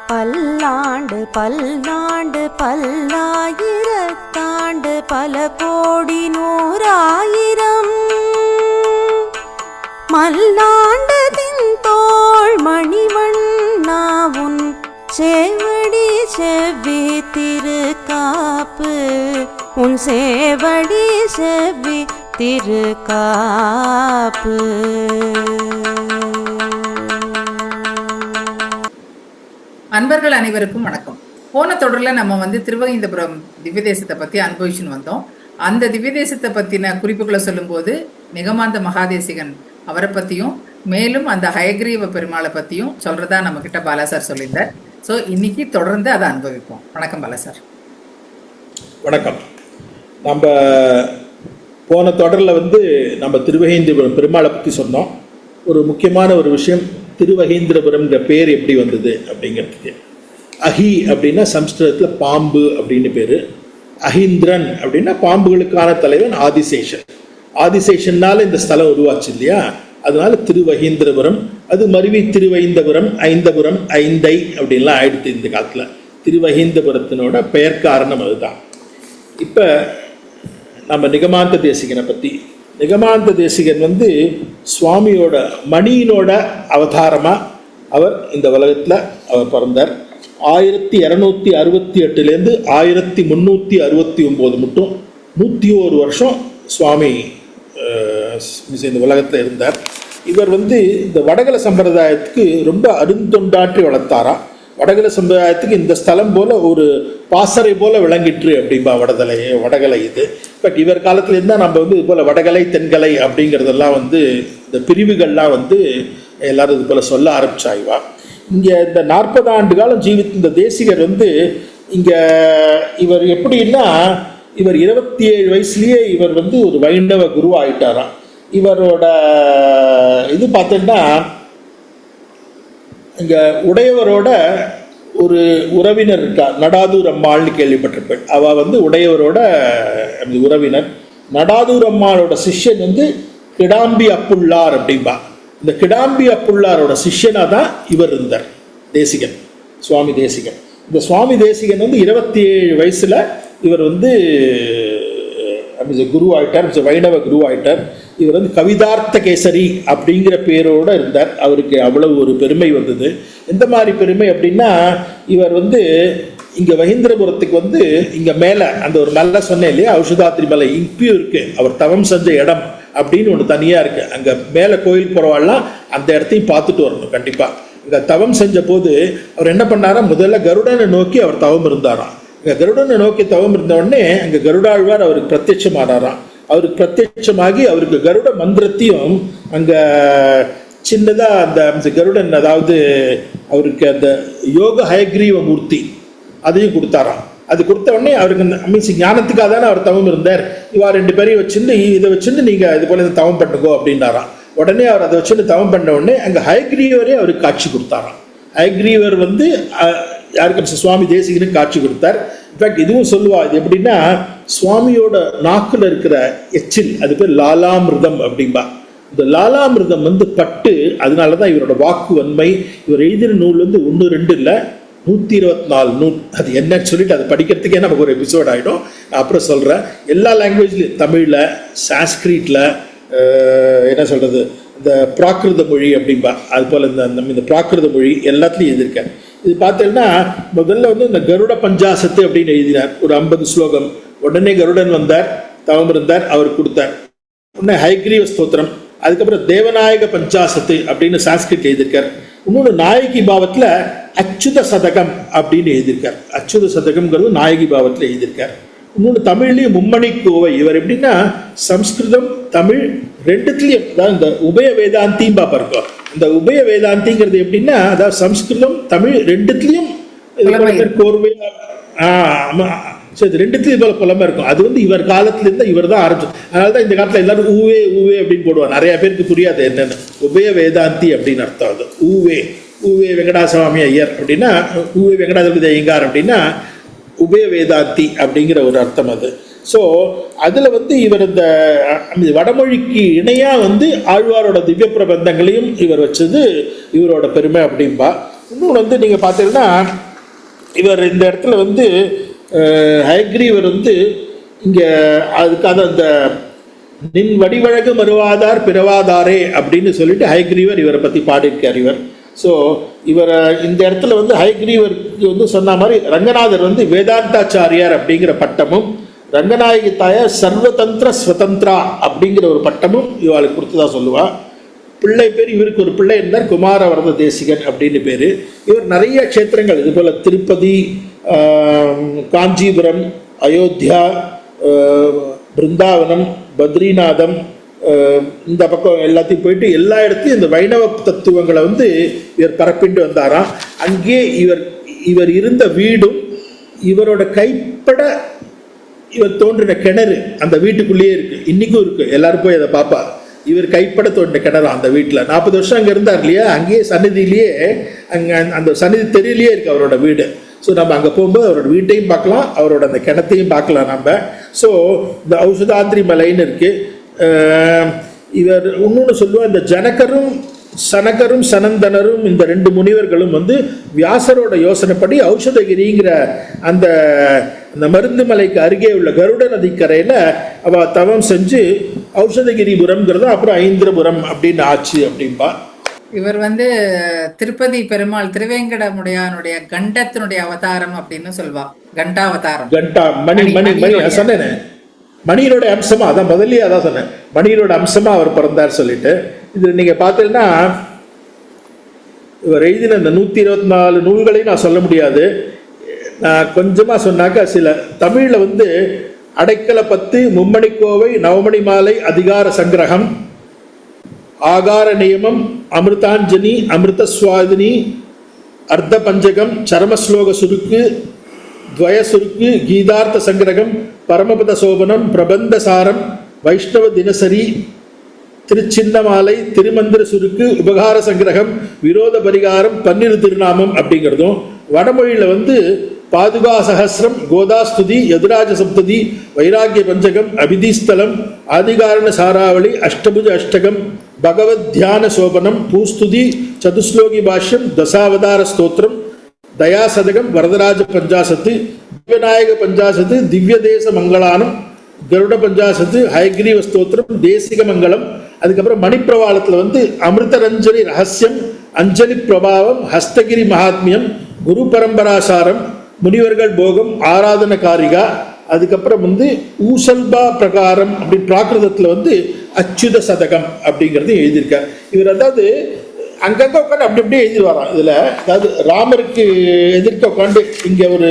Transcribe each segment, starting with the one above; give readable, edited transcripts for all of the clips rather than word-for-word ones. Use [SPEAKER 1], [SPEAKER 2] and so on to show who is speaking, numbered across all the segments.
[SPEAKER 1] பல்லாண்டு பல்லாண்டு பல்லாயிரத்தாண்டு பல கோடி நூறாயிரம் மல்லாண்டதின் தோள் மணிவண்ணாவுன் சேவடி செவ்வி திருக்காப்பு உன் சேவடி செவ்வி திருக்காப்பு.
[SPEAKER 2] அன்பர்கள் அனைவருக்கும் வணக்கம். போன தொடரில் நம்ம திருவகைந்தபுரம் திவ்ய தேசத்தை பற்றி அனுபவிச்சுன்னு வந்தோம். அந்த திவ்ய தேசத்தை பற்றின குறிப்புகளை சொல்லும்போது நிகமாந்த மகாதேசிகன் அவரை பற்றியும் மேலும் அந்த ஹயக்ரீவ பெருமாளை பற்றியும் சொல்கிறதா நம்மக்கிட்ட பாலா சார் சொல்லியிருந்தார். ஸோ இன்னைக்கு தொடர்ந்து அதை அனுபவிப்போம். வணக்கம் பாலா சார்.
[SPEAKER 3] வணக்கம். நம்ம போன தொடரில் நம்ம திருவகைந்திரபுரம் பெருமாளை பற்றி சொன்னோம். ஒரு முக்கியமான ஒரு விஷயம், திருவகைந்திரபுரம்ங்கிற பேர் எப்படி வந்தது அப்படிங்கிறதுக்கு. அஹி அப்படின்னா சம்ஸ்கிருதத்தில் பாம்பு அப்படின்னு பேர். அஹீந்திரன் அப்படின்னா பாம்புகளுக்கான தலைவன் ஆதிசேஷன். ஆதிசேஷன்னால இந்த ஸ்தலம் உருவாச்சு இல்லையா, அதனால திருவகைந்திரபுரம். அது மருவி திருவைந்தபுரம், ஐந்தபுரம், ஐந்தை அப்படின்லாம் ஆயிடுத்து இந்த காலத்தில். திருவகைந்தபுரத்தினோட பெயர் காரணம் அதுதான். இப்போ நம்ம நிகமாந்த தேசிகனை பற்றி. நிகமாந்த தேசிகன் சுவாமியோட மணியினோட அவதாரமாக அவர் இந்த உலகத்தில் அவர் பிறந்தார். 1268 1369 மட்டும் 101 வருஷம் சுவாமி இந்த உலகத்தில் இருந்தார். இவர் இந்த வடகல சம்பிரதாயத்துக்கு ரொம்ப அருந்தொண்டாற்றி வளர்த்தாராம். வடகல சம்பிரதாயத்துக்கு இந்த ஸ்தலம் போல ஒரு பாசறை போல விளங்கிற்று அப்படின்பா வடகலை இது. பட் இவர் காலத்துல இருந்தால் நம்ம இது போல வடகலை தென்கலை அப்படிங்கிறதெல்லாம் இந்த பிரிவுகள்லாம் எல்லாரும் இது போல சொல்ல ஆரம்பிச்சாய்வா. இங்கே இந்த 40 ஆண்டு காலம் ஜீவித்த இந்த தேசிகர் இங்கே இவர் எப்படின்னா, இவர் 27 வயசுலேயே இவர் ஒரு வைணவ குரு ஆயிட்டாராம். இவரோட இது பார்த்தோன்னா, இங்கே உடையவரோட ஒரு உறவினர் இருக்கா, நடாதூர் அம்மாள்னு கேள்விப்பட்டிருப்பேன். அவள் உடையவரோட உறவினர். நடாதூர் அம்மாளோட சிஷ்யன் கிடாம்பி அப்புள்ளார் அப்படின்பா. இந்த கிடாம்பி அப்புள்ளாரோட சிஷ்யனாக தான் இவர் இருந்தார் தேசிகன், சுவாமி தேசிகன். இந்த சுவாமி தேசிகன் 27 வயசில் இவர் குரு ஆயிட்டார், வைணவ குரு ஆயிட்டார். இவர் கவிதார்த்த கேசரி அப்படிங்கிற பேரோடு இருந்தார். அவருக்கு அவ்வளவு ஒரு பெருமை வந்தது. எந்த மாதிரி பெருமை அப்படின்னா, இவர் இங்கே மகேந்திரபுரத்துக்கு இங்கே மேலே அந்த ஒரு மலை சொன்னேன் இல்லையா, ஔஷதாத்ரி மலை, இப்பயும் இருக்குது. அவர் தவம் செஞ்ச இடம் அப்படின்னு ஒன்று தனியாக இருக்குது. அங்கே மேலே கோயில் போகிறவாள்லாம் அந்த இடத்தையும் பார்த்துட்டு வரணும் கண்டிப்பாக. இங்கே தவம் செஞ்ச போது அவர் என்ன பண்ணாரா, முதல்ல கருடனை நோக்கி அவர் தவம் இருந்தாராம். இங்கே கருடனை நோக்கி தவம் இருந்த உடனே அங்கே கருடாழ்வார் அவருக்கு பிரத்யட்சமானாராம். அவருக்கு பிரத்யட்சமாகி அவருக்கு கருட மந்திரத்தையும் அங்கே சின்னதாக அந்த கருடன், அதாவது அவருக்கு அந்த யோக ஹயக்ரீவ மூர்த்தி அதையும் கொடுத்தாராம். அது கொடுத்த உடனே அவருக்கு ஞானத்துக்காக தானே அவர் தவம் இருந்தார். இவா 2 பேரையும் வச்சுட்டு இதை வச்சுட்டு நீங்கள் இது போல தவம் பண்ணுங்கோ அப்படின்னாராம். உடனே அவர் அதை வச்சுட்டு தவம் பண்ண உடனே அங்கே ஹயக்ரீவரே அவருக்கு காட்சி கொடுத்தாராம். ஹயக்ரீவர் யாருக்கு, சுவாமி தேசிகனுக்கு காட்சி கொடுத்தார். இன்ஃபேக்ட் இதுவும் சொல்லுவா, இது எப்படின்னா, சுவாமியோட நாக்கில் இருக்கிற எச்சில், அது பேர் லாலாமிருதம் அப்படின்பா. இந்த லாலாமிருதம் பட்டு, அதனால தான் இவரோட வாக்கு வன்மை. இவர் எழுதின நூல் 1, 2 இல்லை, 124 நூல். அது என்னன்னு சொல்லிட்டு அதை படிக்கிறதுக்கே நமக்கு ஒரு எபிசோட் ஆகிடும். அப்புறம் சொல்கிறேன். எல்லா லாங்குவேஜ்லையும், தமிழில், சான்ஸ்கிரிட்டில், என்ன சொல்கிறது, இந்த பிராகிருத மொழி அப்படின்பா, அது போல் இந்த பிராகிருத மொழி எல்லாத்துலேயும் எழுதியிருக்கேன். இது பார்த்தீங்கன்னா முதல்ல இந்த கருட பஞ்சாசத்து அப்படின்னு எழுதினார், ஒரு 50 ஸ்லோகம். உடனே கருடன் வந்தார், தவம் இருந்தார், அவர் கொடுத்தார். உடனே ஹயக்ரீவ ஸ்தோத்திரம், அதுக்கப்புறம் தேவநாயக பஞ்சாசத்து அப்படின்னு சான்ஸ்கிரிட் எழுதியிருக்கார். இன்னொன்று நாயகி பாவத்தில் அச்சுத சதகம் அப்படின்னு எழுதியிருக்கார். அச்சுத சதகம்ங்கிறது நாயகி பாவத்தில் எழுதியிருக்கார். இன்னொன்று தமிழ்லேயும் மும்மணி கோவை. இவர் எப்படின்னா சம்ஸ்கிருதம் தமிழ் ரெண்டுத்துலேயும், அதாவது இந்த உபய வேதாந்தியும் பார்ப்போம். இந்த உபய வேதாந்திங்கிறது எப்படின்னா, அதாவது சம்ஸ்கிருதம் தமிழ் ரெண்டுத்துலேயும் கோர்வையாக சரி, ரெண்டுத்துலையும் போல புலமை இருக்கும். அது இவர் காலத்துலேருந்து இவர் தான் ஆரம்பிச்சு. அதனால தான் இந்த காலத்தில் எல்லாரும் ஊவே ஊவே அப்படின்னு போடுவாங்க. நிறைய பேருக்கு புரியாது என்னென்னு உபய வேதாந்தி அப்படின்னு அர்த்தம். அது ஊவே வெங்கடாசுவாமி ஐயர் அப்படின்னா, ஊவே வெங்கடாசபதி ஐயங்கார் அப்படின்னா உபய வேதாந்தி அப்படிங்கிற ஒரு அர்த்தம் அது. ஸோ அதில் இவர் இந்த வடமொழிக்கு இணையாக ஆழ்வாரோட திவ்ய பிரபந்தங்களையும் இவர் வச்சது இவரோட பெருமை அப்படின்பா. இன்னொன்று வந்து நீங்கள் பார்த்தீங்கன்னா இவர் இந்த இடத்துல வந்து ஹயக்ரீவர் வந்து இங்கே அதுக்காக அந்த நின் வடிவழகு மறுவாதார் பிறவாதாரே அப்படின்னு சொல்லிட்டு ஹயக்ரீவர் இவரை பற்றி பாடியிருக்கார் இவர். ஸோ இவர் இந்த இடத்துல வந்து ஹயக்ரீவருக்கு வந்து சொன்ன மாதிரி ரங்கநாதர் வந்து வேதாந்தாச்சாரியார் அப்படிங்கிற பட்டமும் ரங்கநாயகி தாயார் சர்வதந்திர ஸ்வதந்திரா அப்படிங்கிற ஒரு பட்டமும் இவளுக்கு கொடுத்ததா சொல்லுவாள். பிள்ளை பேர் இவருக்கு ஒரு பிள்ளை இருந்தார், குமாரவரத தேசிகன் அப்படின்னு பேர். இவர் நிறைய க்ஷேத்திரங்கள் இது போல் திருப்பதி, காஞ்சிபுரம், அயோத்தியா, பிருந்தாவனம், பத்ரிநாதம், இந்த பக்கம் எல்லாத்தையும் போயிட்டு எல்லா இடத்தையும் இந்த வைணவ தத்துவங்களை வந்து இவர் பரப்பிட்டு வந்தாராம். அங்கே இவர் இருந்த வீடும் இவரோட கைப்பட இவர் தோன்றின கிணறு அந்த வீட்டுக்குள்ளேயே இருக்குது, இன்றைக்கும் இருக்குது. எல்லாரும் போய் அதை பார்ப்பா. இவர் கைப்பட தோன்றின கிணறு அந்த வீட்டில் 40 வருஷம் அங்கே இருந்தார் இல்லையா, அங்கேயே சன்னிதியிலேயே அங்கே அந்த சன்னிதி தெருவிலேயே இருக்குது அவரோட வீடு. ஸோ நம்ம அங்கே போகும்போது அவரோட வீட்டையும் பார்க்கலாம், அவரோட அந்த கிணத்தையும் பார்க்கலாம் நம்ம. ஸோ இந்த ஔஷதாத்ரி மலைன்னு இருக்குது. இவர் இன்னொன்று சொல்லுவார், இந்த ஜனகரும் சனகரும் சனந்தனரும் இந்த 2 முனிவர்களும் வந்து வியாசரோட யோசனைப்படி ஔஷதகிரிங்கிற அந்த மருந்து மலைக்கு அருகே உள்ள கருட நதிக்கரையில் அவ தவம் செஞ்சு ஔஷதகிரிபுரம்ங்கிறது அப்புறம் ஐந்திரபுரம் அப்படின்னு ஆச்சு அப்படின்பா.
[SPEAKER 2] இவர் வந்து திருப்பதி பெருமாள் திருவேங்கடமுடையானுடைய கண்டத்தினுடைய அவதாரம் அப்படின்னு சொல்வா. கண்டாவதாரம், கண்டா மணி மணி மணி
[SPEAKER 3] சொன்னேன், மணியனோட அம்சமா, அதான் முதல்லயே அதான் சொன்னேன், மணியனோட அம்சமா அவர் பிறந்தார் சொல்லிட்டு. இது நீங்க பார்த்தீங்கன்னா இவர் எழுதின இந்த 124 நூல்களையும் நான் சொல்ல முடியாது. நான் கொஞ்சமா சொன்னாக்கா சில தமிழ்ல வந்து அடைக்கல 10, மும்மணிக்கோவை, நவமணி மாலை, அதிகார சங்கிரகம், ஆகார நியமம், அமிர்தாஞ்சனி, அமிர்தஸ்வாதினி, அர்த்த பஞ்சகம், சரமஸ்லோக சுருக்கு, துவய சுருக்கு, கீதார்த்த சங்கிரகம், பரமபத சோபனம், பிரபந்தசாரம், வைஷ்ணவ தினசரி, திருச்சின்னமாலை, திருமந்திர சுருக்கு, உபகார சங்கிரகம், விரோத பரிகாரம், 12 திருநாமம் அப்படிங்கிறதும். வடமொழியில் வந்து பாதுகா சஹசிரம், கோதாஸ்துதி, யதுராஜ சப்ததி, வைராகிய பஞ்சகம், அபிதிஸ்தலம், ஆதிகாரண சாராவளி, அஷ்டபுஜ அஷ்டகம், பகவத் தியான சோபனம், பூஸ்துதி, சதுஸ்லோகி பாஷ்யம், தசாவதார ஸ்தோத்திரம், தயாசதகம், வரதராஜ பஞ்சாசத்து, திவ்யநாயக பஞ்சாசத்து, திவ்ய தேச மங்களானம், கருட பஞ்சாசத்து, ஹயக்ரீவ ஸ்தோத்திரம், தேசிக மங்கலம். அதுக்கப்புறம் மணிப்பிரவாளத்தில் வந்து அமிர்தரஞ்சலி ரகசியம், அஞ்சலி பிரபாவம், ஹஸ்தகிரி மகாத்மியம், குரு பரம்பராசாரம், முனிவர்கள் போகம், ஆராதன காரிகா. அதுக்கப்புறம் வந்து ஊசல்பா பிரகாரம் அப்படி பிராகிருதத்தில் வந்து அச்சுத சதகம் அப்படிங்கிறது எழுதியிருக்கார் இவர். அதாவது அங்கங்கே உட்காந்து அப்படி அப்படியே எழுதி வரான் இதில். அதாவது ராமருக்கு எதிர்க்க உட்காந்து இங்கே ஒரு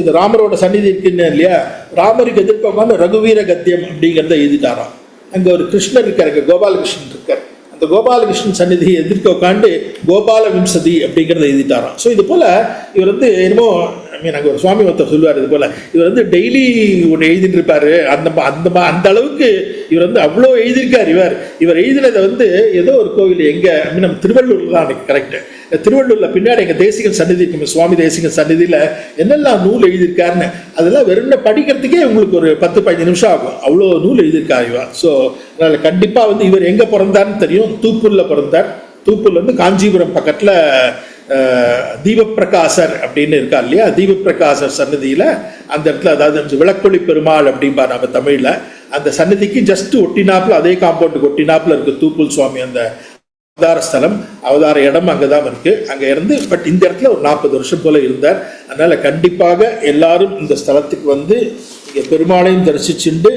[SPEAKER 3] இந்த ராமரோட சந்நிதி இருக்குன்னு இல்லையா, ராமருக்கு எதிர்க்க உட்காந்து ரகுவீர கத்தியம் அப்படிங்கிறத எழுதிட்டாராம். அங்கே ஒரு கிருஷ்ணர் இருக்கார், இங்கே கோபாலகிருஷ்ணன் இருக்கார், அந்த கோபாலகிருஷ்ணன் சந்நிதியை எதிர்க்க உட்காந்து கோபால விம்சதி அப்படிங்கிறத எழுதிட்டாராம். ஸோ இது போல் இவர் வந்து என்னமோ அங்கே ஒரு சுவாமி ஒருத்தர் சொல்லுவார், இது போல் இவர் வந்து டெய்லி ஒன்று எழுதிட்டு இருப்பார். அந்த அளவுக்கு இவர் வந்து அவ்வளோ எழுதியிருக்கார். இவர் எழுதினதை வந்து ஏதோ ஒரு கோவில் எங்கே நம்ம திருவள்ளூரில் தான் எனக்கு கரெக்டு, திருவள்ளூரில் பின்னாடி எங்கள் தேசிகன் சந்நிதி இருக்கு, சுவாமி தேசிகன் சந்நிதியில் என்னெல்லாம் நூல் எழுதியிருக்காருன்னு அதெல்லாம் வெறும் படிக்கிறதுக்கே உங்களுக்கு ஒரு 10-15 நிமிஷம் ஆகும், அவ்வளோ நூல் எழுதியிருக்கார் இவர். ஸோ அதனால் கண்டிப்பாக வந்து இவர் எங்கே பிறந்தார்னு தெரியும், தூப்பூரில் பிறந்தார். தூப்பூரில் வந்து காஞ்சிபுரம் பக்கத்தில் தீபப்பிரகாசர் அப்படின்னு இருக்கா இல்லையா, தீபப்பிரகாசர் சன்னதியில் அந்த இடத்துல, அதாவது விளக்கொளி பெருமாள் அப்படின்பா நம்ம தமிழில், அந்த சன்னதிக்கு ஜஸ்ட் ஒட்டினாப்புல, அதே காம்பவுண்டுக்கு ஒட்டினாப்புல இருக்கு தூப்புல் சுவாமி அந்த அவதார ஸ்தலம், அவதார இடம் அங்கே தான் இருக்கு. அங்கே இருந்து பட் இந்த இடத்துல ஒரு 40 வருஷம் போல இருந்தார். அதனால கண்டிப்பாக எல்லாரும் இந்த ஸ்தலத்துக்கு வந்து இங்கே பெருமாளையும் தரிசிச்சுண்டு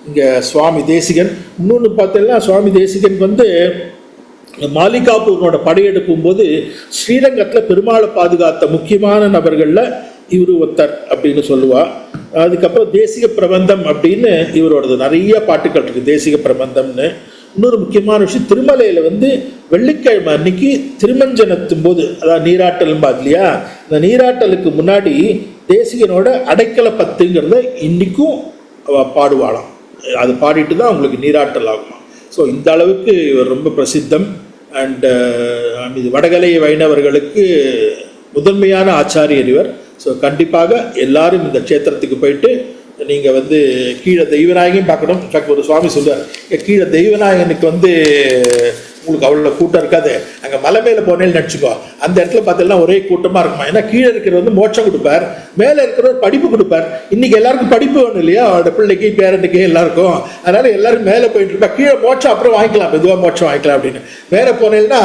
[SPEAKER 3] இங்கே சுவாமி தேசிகன். இன்னொன்று பார்த்தீங்கன்னா சுவாமி தேசிகன் வந்து மாலிகாப்பூர்னோட படையெடுக்கும் போது ஸ்ரீரங்கத்தில் பெருமாளை பாதுகாத்த முக்கியமான நபர்களில் இவரு ஒருத்தர் அப்படின்னு சொல்லுவா. அதுக்கப்புறம் தேசிக பிரபந்தம் அப்படின்னு இவரோடது நிறைய பாட்டுக்கள் இருக்குது, தேசிக பிரபந்தம்னு. இன்னொரு முக்கியமான விஷயம், திருமலையில் வந்து வெள்ளிக்கிழமை அன்னைக்கு திருமஞ்சனத்தும் போது, அதாவது நீராட்டல்பா இல்லையா, இந்த நீராட்டலுக்கு முன்னாடி தேசிகனோட அடைக்கல 10ங்கிறத இன்னைக்கும் பாடுவாளாம். அது பாடிட்டு தான் உங்களுக்கு நீராட்டல் ஆகுமா. ஸோ இந்த அளவுக்கு இவர் ரொம்ப பிரசித்தம். அண்ட் இது வடகலை வைணவர்களுக்கு முதன்மையான ஆச்சாரியர் இவர். ஸோ கண்டிப்பாக எல்லாரும் இந்த க்ஷேத்திரத்துக்கு போயிட்டு நீங்கள் வந்து கீழே தெய்வநாயகன் பார்க்கணும். இன்ஃபேக்ட் ஒரு சுவாமி சொல்லுவார், கீழே தெய்வநாயகனுக்கு வந்து உங்களுக்கு அவ்வளோ கூட்டம் இருக்காது. அங்கே மலை மேலே போனேன்னு நினச்சிக்கோ, அந்த இடத்துல பார்த்தீங்கன்னா ஒரே கூட்டமாக இருக்குமா. ஏன்னா கீழே இருக்கிறவர் வந்து மோட்சம் கொடுப்பார், மேலே இருக்கிறவர் படிப்பு கொடுப்பார். இன்னைக்கு எல்லாருக்கும் படிப்பு வேணும் இல்லையா, அவரோட பிள்ளைக்கு பேரண்ட்டுக்கு எல்லாருக்கும். அதனால எல்லாரும் மேலே போயிட்டு இருப்பா, கீழே மோட்சம் அப்புறம் வாங்கிக்கலாம், மெதுவாக மோட்சம் வாங்கிக்கலாம் அப்படின்னு. மேலே போனேன்னா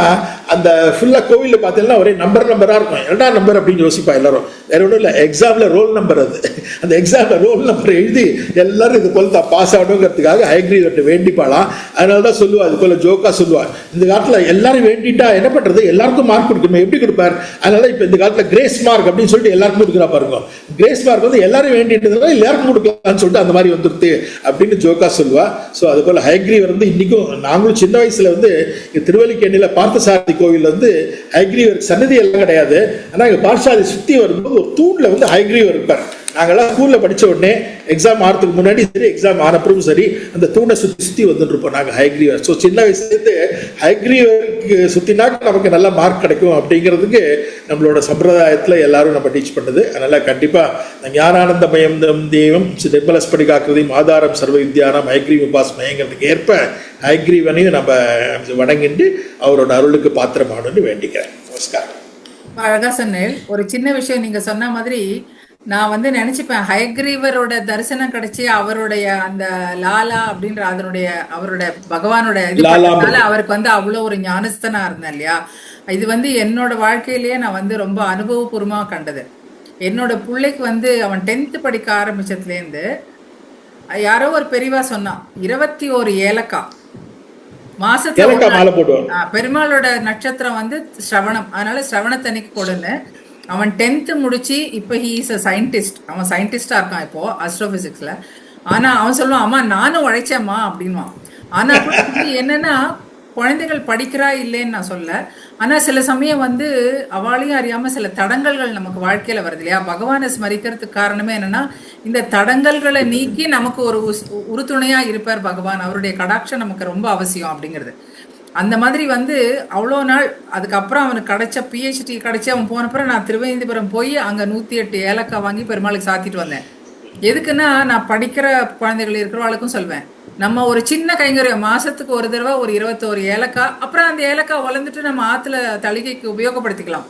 [SPEAKER 3] அந்த ஃபுல்லாக கோவிலில் பார்த்தீங்கன்னா ஒரே நம்பராக இருக்கும். 2ஆம் நம்பர் அப்படின்னு யோசிப்பா எல்லாரும். வேற ஒன்றும் இல்லை, எக்ஸாமில் ரோல் நம்பர் அது. அந்த எக்ஸாமில் ரோல் நம்பர் எழுதி எல்லாரும் இது போல தான் பாஸ் ஆகணுங்கிறதுக்காக ஹயக்ரீவர்கிட்ட வேண்டிப்பாளாம். அதனால தான் சொல்லுவா, இது போல ஜோக்கா சொல்லுவா, இந்த காலத்தில் எல்லாரும் வேண்டிட்டா என்ன பண்ணுறது, எல்லாருக்கும் மார்க் கொடுக்கணும், எப்படி கொடுப்பார். அதனால இப்போ இந்த காலத்தில் கிரேஸ் மார்க் அப்படின்னு சொல்லிட்டு எல்லாருக்கும் கொடுக்குறா பாருங்க. கிரேஸ் மார்க் வந்து எல்லாரும் வேண்டிட்டதுனால எல்லாருக்கும் கொடுக்கலாம்னு சொல்லிட்டு அந்த மாதிரி வந்துருது அப்படின்னு ஜோக்கா சொல்லுவா. ஸோ அது போல் ஹயக்ரீவர் வந்து இன்னைக்கும், நாங்களும் சின்ன வயசுல வந்து திருவல்லிக்கேணியில் பார்த்தசாரதி கோவில் வந்து ஹயக்ரீவருக்கு சன்னதி எல்லாம் கிடையாது. ஆனால் இங்கே பார்த்தசாரதி சுற்றி வரும்போது ஒரு தூண்ல வந்து ஹயக்ரீவர் இருப்பார். நாங்கள்லாம் ஸ்கூலில் படித்த உடனே எக்ஸாம் ஆகிறதுக்கு முன்னாடி சரி, எக்ஸாம் ஆனப்புறம் சரி, அந்த தூணை சுற்றி வந்துட்டு இருப்போம் நாங்கள் ஹயக்ரீவர். ஸோ சின்ன வயசுலேருந்து ஹயக்ரீவருக்கு சுற்றினாக்க நமக்கு நல்ல மார்க் கிடைக்கும் அப்படிங்கிறதுக்கு நம்மளோட சம்பிரதாயத்தில் எல்லாரும் நம்ம டீச் பண்ணுது. அதனால் கண்டிப்பாக ஞானானந்தமயம் தெய்வம் நிர்மலஸ்படி காக்கிருதியும் ஆதாரம் சர்வ வித்யானம் ஹயக்ரீவ உபாசமயங்கிறதுக்கு ஏற்ப ஹயக்ரீவனையும் நம்ம வணங்கிட்டு அவரோட அருளுக்கு பாத்திரமானு வேண்டிக்கிறேன். நமஸ்காரம்.
[SPEAKER 2] அழகா சொன்னேன். ஒரு சின்ன விஷயம் நீங்க சொன்ன மாதிரி நான் வந்து நினைச்சுப்பேன், ஹயக்ரீவரோட தரிசனம் கிடைச்சி அவருடைய அந்த லாலா அப்படின்ற அதனுடைய அவரோட பகவானோட இது பண்ணனால அவருக்கு வந்து அவ்வளோ ஒரு ஞானஸ்தனா இருந்தேன் இல்லையா. இது வந்து என்னோட வாழ்க்கையிலேயே நான் வந்து ரொம்ப அனுபவபூர்வமா கண்டது. என்னோட பிள்ளைக்கு வந்து அவன் 10th படிக்க ஆரம்பிச்சதுலேருந்து யாரோ ஒரு பெரியவா சொன்னான், 21 ஏலக்காய் மாசத்துல, பெருமாளோட நட்சத்திரம் வந்து ஸ்ரவணம், அதனால ஸ்ரவணத்தன்னைக்கு கொடுன்னு. அவன் 10th முடிச்சு இப்போ ஹீ இஸ் அ சயின்டிஸ்ட். அவன் சயின்டிஸ்டா இருக்கான் இப்போ அஸ்ட்ரோபிசிக்ஸ்ல. ஆனா அவன் சொல்லுவான், அம்மா நானும் உழைச்சேம்மா அப்படின்வான். ஆனா என்னன்னா குழந்தைகள் படிக்கிறா இல்லைன்னு நான் சொல்ல, ஆனா சில சமயம் வந்து அவளையும் அறியாம சில தடங்கல்கள் நமக்கு வாழ்க்கையில வருது இல்லையா. பகவானை ஸ்மரிக்கிறதுக்கு காரணமே என்னன்னா இந்த தடங்கல்களை நீக்கி நமக்கு ஒரு உறுதுணையா இருப்பார் பகவான். அவருடைய கடாட்சம் நமக்கு ரொம்ப அவசியம் அப்படிங்கிறது. அந்த மாதிரி வந்து அவ்வளோ நாள் அதுக்கப்புறம் அவனுக்கு கிடைச்ச பிஹெச்டி கிடைச்சி அவன் போனப்புறம் நான் திருவேந்திபுரம் போய் அங்கே 108 ஏலக்காய் வாங்கி பெருமாளுக்கு சாத்திட்டு வந்தேன். எதுக்குன்னா நான் படிக்கிற குழந்தைகள் இருக்கிறவாளுக்கும் சொல்வேன், நம்ம ஒரு சின்ன கைங்கரியம் மாசத்துக்கு ஒரு தடவை ஒரு 21 ஏலக்காய், அப்புறம் அந்த ஏலக்காய் வளர்ந்துட்டு நம்ம ஆத்துல தளிகைக்கு உபயோகப்படுத்திக்கலாம்.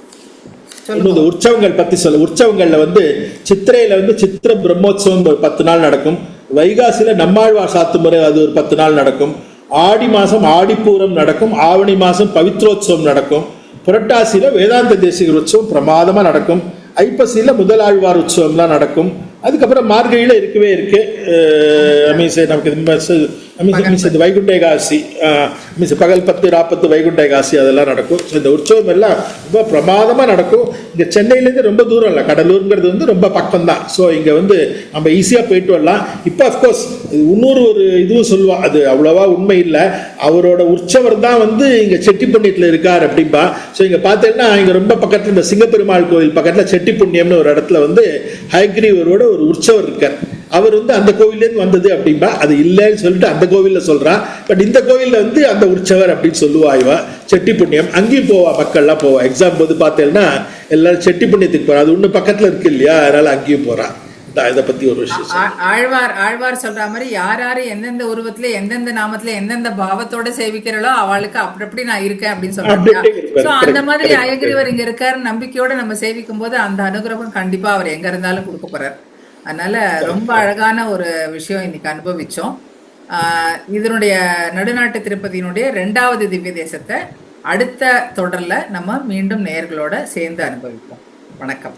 [SPEAKER 3] உற்சவங்கள் பத்தி சொல்ல, உற்சவங்கள்ல வந்து சித்திரையில வந்து சித்திர பிரம்மோத்சவம் 10 நாள் நடக்கும். வைகாசியில நம்மாழ்வார் சாத்துமுறை அது ஒரு 10 நாள் நடக்கும். ஆடி மாசம் ஆடிப்பூரம் நடக்கும். ஆவணி மாசம் பவித்ரோத்சவம் நடக்கும். புரட்டாசியில வேதாந்த தேசிகர் உற்சவம் பிரமாதமா நடக்கும். ஐப்பசியில முதலாழ்வார் உற்சவம்லாம் நடக்கும். அதுக்கப்புறம் மார்கழியில இருக்கவே இருக்கு நமக்கு வைகுண்ட ஏகாதசி, பகல் 10 40 வைகுண்ட ஏகாதசி அதெல்லாம் நடக்கும். ஸோ இந்த உற்சவம் எல்லாம் ரொம்ப பிரமாதமாக நடக்கும். இங்கே சென்னையிலேருந்து ரொம்ப தூரம் இல்லை, கடலூருங்கிறது வந்து ரொம்ப பக்கம் தான். ஸோ இங்கே வந்து நம்ம ஈஸியாக போயிட்டு வரலாம். இப்போ அஃப்கோர்ஸ் இன்னொரு ஒரு இதுவும் சொல்லுவாள், அது அவ்வளோவா உண்மை இல்லை. அவரோட உற்சவர் தான் வந்து இங்கே செட்டிப்புண்ணியத்தில் இருக்கார் அப்படின்பா. ஸோ இங்கே பார்த்தீங்கன்னா இங்கே ரொம்ப பக்கத்தில் இந்த சிங்கப்பெருமாள் கோவில் பக்கத்தில் செட்டிப்புண்ணியம்னு ஒரு இடத்துல வந்து ஹயக்ரீவரோட ஒரு உற்சவர் இருக்கார். அவர் வந்து அந்த கோவிலேருந்து வந்தது அப்படின்பா. அது இல்லைன்னு சொல்லிட்டு அந்த கோவிலில் சொல்றான். பட் இந்த கோவிலில் வந்து அந்த உற்சவர் அப்படின்னு சொல்லுவா இவா. செட்டி புண்ணியம் அங்கேயும் போவா, மக்கள்லாம் போவா. எக்ஸாம் போது பார்த்தேன்னா எல்லாரும் செட்டி புண்ணியத்துக்கு போறா. அது இன்னும் பக்கத்தில் இருக்கு இல்லையா, அதனால அங்கேயும் போறான். இதை பத்தி ஒரு விஷயம்
[SPEAKER 2] ஆழ்வார் சொல்ற மாதிரி யார் யாரு எந்தெந்த உருவத்துல எந்தெந்த நாமத்துல எந்தெந்த பாவத்தோட சேவிக்கிறாளோ அவளுக்கு அப்படி நான் இருக்கேன் அப்படின்னு சொல்றாங்க. அந்த மாதிரி ஹயக்ரீவர் இங்க இருக்காரு நம்பிக்கையோட நம்ம சேவிக்கும் போது அந்த அனுகிரகம் கண்டிப்பா அவர் எங்க இருந்தாலும் கொடுக்க போறார். அதனால ரொம்ப அழகான ஒரு விஷயம் இன்னைக்கு அனுபவிச்சோம். இதனுடைய நடுநாட்டு திருப்பதியினுடைய 2வது திவ்ய தேசத்தை அடுத்த தொடர்ல நம்ம மீண்டும் நேயர்களோட சேர்ந்து அனுபவிப்போம். வணக்கம்.